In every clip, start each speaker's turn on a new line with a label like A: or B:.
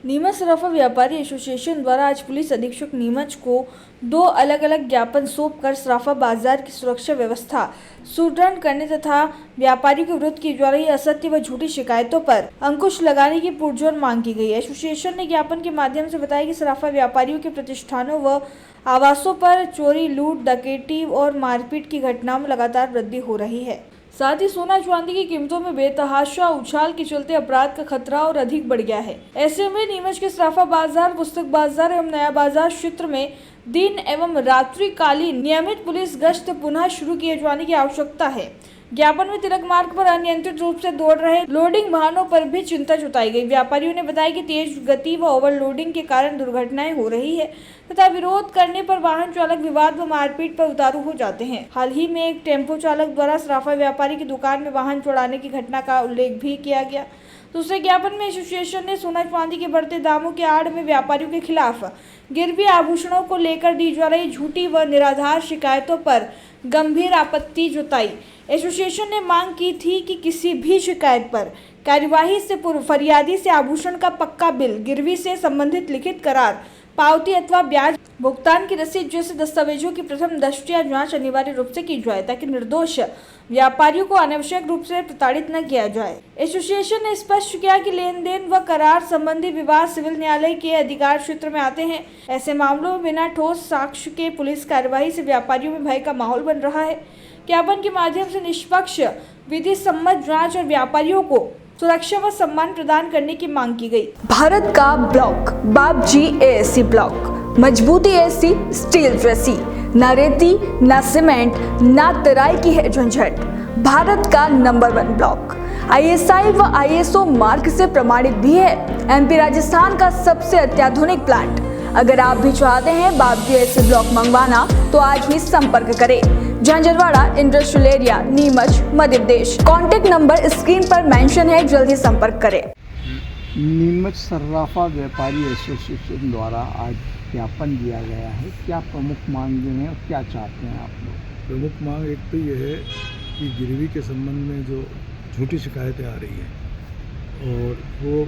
A: नीमच सराफा व्यापारी एसोसिएशन द्वारा आज पुलिस अधीक्षक नीमच को 2 अलग-अलग ज्ञापन सौंपकर सराफा बाजार की सुरक्षा व्यवस्था सुदृढ़ करने तथा व्यापारियों के विरुद्ध की जा रही असत्य व झूठी शिकायतों पर अंकुश लगाने की पुरजोर मांग की गई है। एसोसिएशन ने ज्ञापन के माध्यम से बताया कि सराफा व्यापारियों के प्रतिष्ठानों व आवासों पर चोरी, लूट, डकैती और मारपीट की घटनाओं में लगातार वृद्धि हो रही है। साथ ही सोना चांदी की कीमतों में बेतहाशा उछाल के चलते अपराध का खतरा और अधिक बढ़ गया है। ऐसे में नीमच के सराफा बाजार, पुस्तक बाजार एवं नया बाजार क्षेत्र में दिन एवं रात्रिकालीन नियमित पुलिस गश्त पुनः शुरू किए जाने की आवश्यकता है। ज्ञापन में तिलक मार्ग पर अनियंत्रित रूप से दौड़ रहे लोडिंग वाहनों पर भी चिंता जताई गई। व्यापारियों ने बताया कि तेज गति व ओवरलोडिंग के कारण दुर्घटनाएं हो रही है तथा विरोध करने पर वाहन चालक विवाद व मारपीट पर उतारू हो जाते हैं। हाल ही में एक टेम्पो चालक द्वारा सराफा व्यापारी की दुकान में वाहन चुराने की घटना का उल्लेख भी किया गया। दूसरे ज्ञापन में एसोसिएशन ने सोना चांदी के बढ़ते दामों के आड़ में व्यापारियों के खिलाफ गिरवी आभूषणों को लेकर दी जा रही झूठी व निराधार शिकायतों पर गंभीर आपत्ति जताई। एसोसिएशन ने मांग की थी कि किसी भी शिकायत पर कार्यवाही से पूर्व फरियादी से आभूषण का पक्का बिल, गिरवी से संबंधित लिखित करार, पावती अथवा ब्याज भुगतान की रसीद जैसे दस्तावेजों की प्रथम दृष्टया जांच अनिवार्य रूप से की जाए ताकि निर्दोष व्यापारियों को अनावश्यक रूप से प्रताड़ित न किया जाए। एसोसिएशन ने स्पष्ट किया कि लेन देन व करार संबंधी विवाद सिविल न्यायालय के अधिकार क्षेत्र में आते हैं। ऐसे मामलों में बिना ठोस साक्ष्य के पुलिस कार्यवाही से व्यापारियों में भय का माहौल बन रहा है। ज्ञापन के माध्यम से निष्पक्ष विधि सम्मत जांच और व्यापारियों को सुरक्षा व सम्मान प्रदान करने की मांग की गई। भारत का ब्लॉक बाबजी एएससी ब्लॉक, मजबूती एसी स्टील जैसी, न रेती न सीमेंट न तराई की है झंझट। भारत का नंबर 1 ब्लॉक आईएसआई व आईएसओ मार्क से प्रमाणित भी है। एमपी राजस्थान का सबसे अत्याधुनिक प्लांट। अगर आप भी चाहते हैं बाबजी एएससी ब्लॉक मंगवाना तो आज ही संपर्क करें। Jhanjharwada industrial area, Neemuch, Madhya Pradesh. Contact number screen पर मेंशन है, जल्दी संपर्क करें।
B: नीमच सराफा व्यापारी एसोसिएशन द्वारा आज ज्ञापन दिया गया है। क्या प्रमुख मांगें हैं और क्या चाहते हैं आप लोग?
C: प्रमुख मांग एक तो ये है कि गिरवी के संबंध में जो झूठी शिकायतें आ रही हैं और वो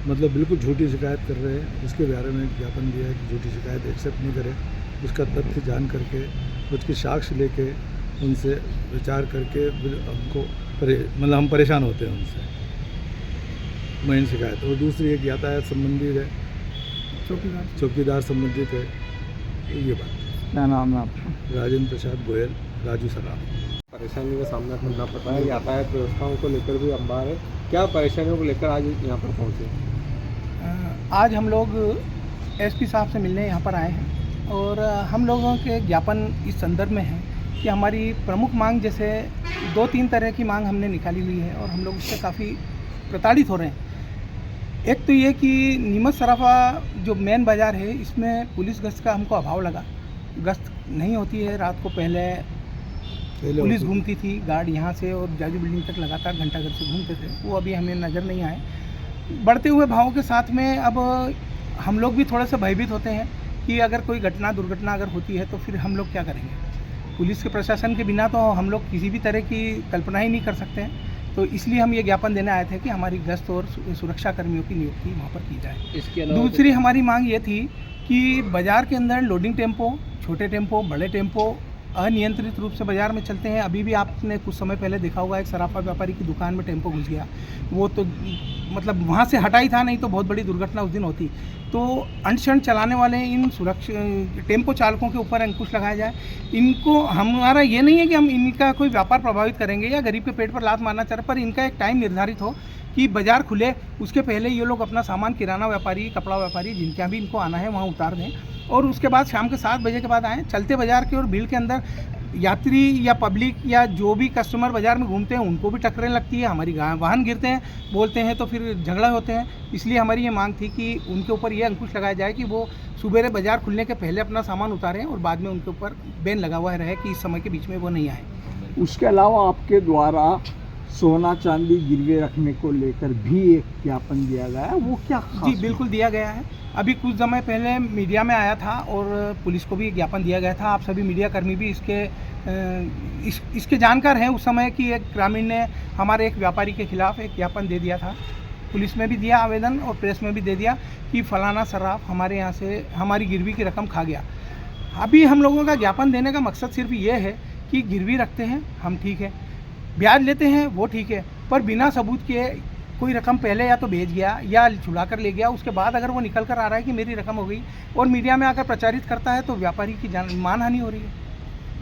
C: मतलब बिल्कुल झूठी शिकायत कर रहे हैं, उसके बारे में ज्ञापन दिया है कि झूठी शिकायत एक्सेप्ट नहीं करें, उसका तथ्य जान करके उसकी साक्ष्य लेके उनसे विचार करके हमको मतलब हम परेशान होते हैं उनसे मेन शिकायत। और दूसरी एक यातायात संबंधित है, चौकीदार संबंधित है। ये बात।
B: क्या नाम है आपका?
C: राजेंद्र प्रसाद गोयल, राजू सराफ।
D: परेशानी का सामना करना पड़ता है, यातायात व्यवस्थाओं को लेकर भी अंबार है। क्या परेशानियों को लेकर आज यहाँ पर पहुँचे?
E: आज हम लोग एसपी साहब से मिलने यहाँ पर आए हैं और हम लोगों के ज्ञापन इस संदर्भ में है कि हमारी प्रमुख मांग, जैसे 2-3 तरह की मांग हमने निकाली हुई है और हम लोग इससे काफ़ी प्रताड़ित हो रहे हैं। एक तो ये कि नीमच सराफा जो मेन बाज़ार है, इसमें पुलिस गश्त का हमको अभाव लगा। गश्त नहीं होती है। रात को पहले पुलिस घूमती थी, गार्ड यहाँ से और जाजू बिल्डिंग तक लगातार घंटाघर से घूमते थे, वो अभी हमें नज़र नहीं आए। बढ़ते हुए भावों के साथ में अब हम लोग भी थोड़ा सा भयभीत होते हैं कि अगर कोई दुर्घटना अगर होती है तो फिर हम लोग क्या करेंगे। पुलिस के प्रशासन के बिना तो हम लोग किसी भी तरह की कल्पना ही नहीं कर सकते हैं। तो इसलिए हम ये ज्ञापन देने आए थे कि हमारी गश्त और सुरक्षा कर्मियों की नियुक्ति वहाँ पर की जाए।
D: इसके अलावा
E: दूसरी हमारी मांग ये थी कि बाज़ार के अंदर लोडिंग टेम्पो, छोटे टेम्पो, बड़े टेम्पो अनियंत्रित रूप से बाज़ार में चलते हैं। अभी भी आपने कुछ समय पहले देखा होगा, एक सराफा व्यापारी की दुकान में टेम्पो घुस गया। वो तो मतलब वहाँ से हटा ही था, नहीं तो बहुत बड़ी दुर्घटना उस दिन होती। तो अनशन चलाने वाले इन टेम्पो चालकों के ऊपर अंकुश लगाया जाए। इनको, हमारा ये नहीं है कि हम इनका कोई व्यापार प्रभावित करेंगे या गरीब के पेट पर लात मारना चाह रहे, पर इनका एक टाइम निर्धारित हो कि बाज़ार खुले, उसके पहले ये लोग अपना सामान किराना व्यापारी, कपड़ा व्यापारी, जिनके यहाँ भी इनको आना है वहाँ उतार दें और उसके बाद शाम के 7 बजे के बाद आएँ। चलते बाज़ार के और भीड़ के अंदर यात्री या पब्लिक या जो भी कस्टमर बाज़ार में घूमते हैं उनको भी टक्करें लगती है, हमारी वाहन गिरते हैं, बोलते हैं तो फिर झगड़ा होते हैं। इसलिए हमारी ये मांग थी कि उनके ऊपर ये अंकुश लगाया जाए कि वो सुबह बाज़ार खुलने के पहले अपना सामान उतारें और बाद में उनके ऊपर बैन लगा हुआ रहे कि इस समय के बीच में वो नहीं आए।
B: उसके अलावा आपके द्वारा सोना चांदी गिरवे रखने को लेकर भी एक ज्ञापन दिया गया है, वो क्या खास?
E: जी बिल्कुल दिया गया है। अभी कुछ समय पहले मीडिया में आया था और पुलिस को भी ज्ञापन दिया गया था। आप सभी मीडिया कर्मी भी इसके जानकार हैं। उस समय की एक ग्रामीण ने हमारे एक व्यापारी के खिलाफ एक ज्ञापन दे दिया था पुलिस में भी दिया आवेदन और प्रेस में भी दे दिया कि फलाना सर्राफ हमारे यहाँ से हमारी गिरवी की रकम खा गया। अभी हम लोगों का ज्ञापन देने का मकसद सिर्फ ये है कि गिरवी रखते हैं हम, ठीक है, ब्याज लेते हैं वो ठीक है, पर बिना सबूत के कोई रकम पहले या तो भेज गया या छुड़ा कर ले गया, उसके बाद अगर वो निकल कर आ रहा है कि मेरी रकम हो गई और मीडिया में आकर प्रचारित करता है तो व्यापारी की मानहानि हो रही है।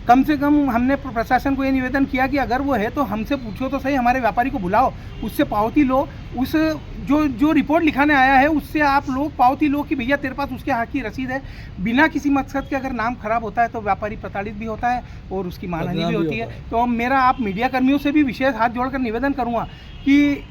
E: कम से कम हमने प्रशासन को ये निवेदन किया कि अगर वो है तो हमसे पूछो तो सही, हमारे व्यापारी को बुलाओ, उससे पावती लो, उस जो रिपोर्ट लिखाने आया है उससे आप लोग पावती लो कि भैया तेरे पास उसके हक की रसीद है। बिना किसी मकसद के अगर नाम खराब होता है तो व्यापारी प्रताड़ित भी होता है और उसकी मानहानि भी होती है। तो मेरा आप मीडिया कर्मियों से भी विशेष हाथ जोड़कर निवेदन करूँगा कि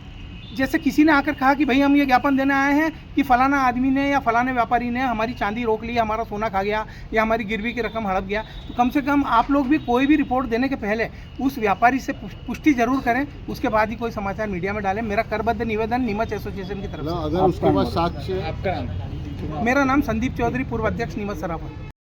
E: जैसे किसी ने आकर कहा कि भाई हम ये ज्ञापन देने आए हैं कि फलाना आदमी ने या फलाने व्यापारी ने हमारी चांदी रोक ली, हमारा सोना खा गया या हमारी गिरवी की रकम हड़प गया, तो कम से कम आप लोग भी कोई भी रिपोर्ट देने के पहले उस व्यापारी से पुष्टि जरूर करें, उसके बाद ही कोई समाचार मीडिया में डालें। मेरा करबद्ध निवेदन नीमच एसोसिएशन की तरफ से।
D: अगर उसके बाद साक्ष्य।
E: मेरा नाम संदीप चौधरी, पूर्व अध्यक्ष नीमच सराफा।